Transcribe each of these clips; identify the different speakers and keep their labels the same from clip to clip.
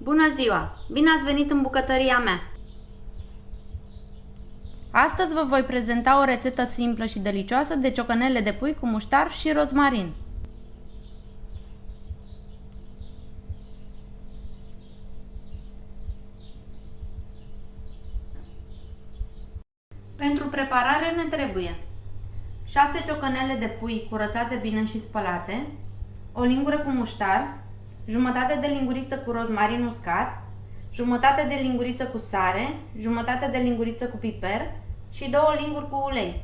Speaker 1: Bună ziua! Bine ați venit în bucătăria mea! Astăzi vă voi prezenta o rețetă simplă și delicioasă de ciocănele de pui cu muștar și rozmarin. Pentru preparare ne trebuie 6 ciocănele de pui curățate bine și spălate, o lingură cu muștar, jumătate de linguriță cu rozmarin uscat, jumătate de linguriță cu sare, jumătate de linguriță cu piper și 2 linguri cu ulei.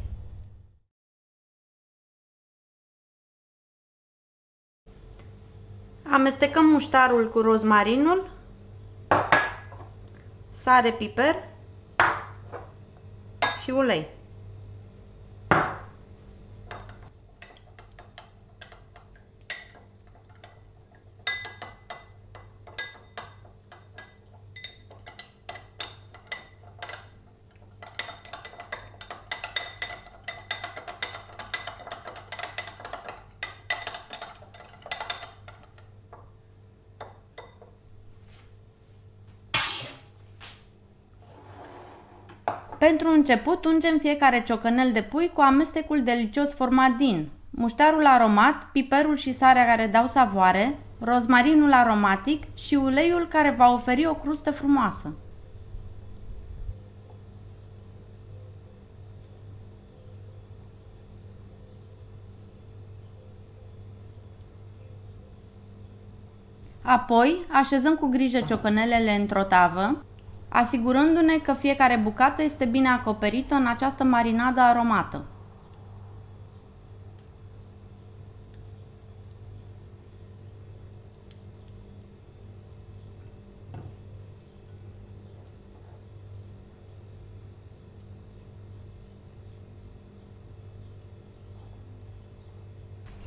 Speaker 1: Amestecăm muștarul cu rozmarinul, sare, piper și ulei. Pentru început, ungem fiecare ciocănel de pui cu amestecul delicios format din muștarul aromat, piperul și sarea care dau savoare, rozmarinul aromatic și uleiul care va oferi o crustă frumoasă. Apoi, așezăm cu grijă ciocănelele într-o tavă, asigurându-ne că fiecare bucată este bine acoperită în această marinadă aromată.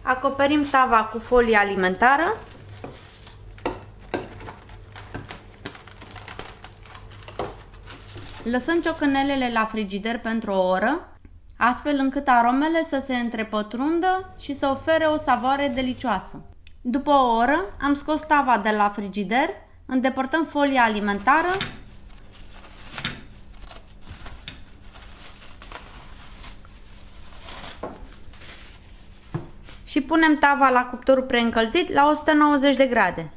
Speaker 1: Acoperim tava cu folie alimentară. Lăsăm ciocănelele la frigider pentru o oră, astfel încât aromele să se întrepătrundă și să ofere o savoare delicioasă. După o oră am scos tava de la frigider, îndepărtăm folia alimentară și punem tava la cuptorul preîncălzit la 190 de grade.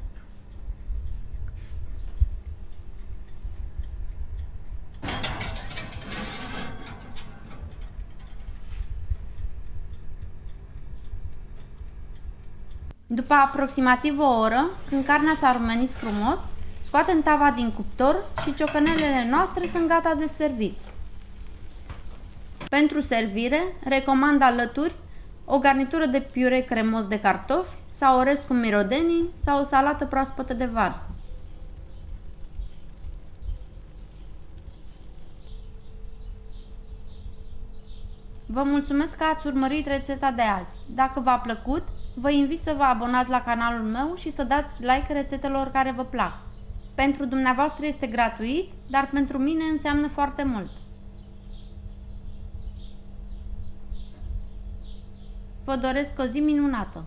Speaker 1: După aproximativ o oră, când carnea s-a rumenit frumos, scoatem tava din cuptor și ciocănelele noastre sunt gata de servit. Pentru servire, recomand alături o garnitură de piure cremos de cartofi sau orez cu mirodenii sau o salată proaspătă de varză. Vă mulțumesc că ați urmărit rețeta de azi. Dacă v-a plăcut, vă invit să vă abonați la canalul meu și să dați like rețetelor care vă plac. Pentru dumneavoastră este gratuit, dar pentru mine înseamnă foarte mult. Vă doresc o zi minunată!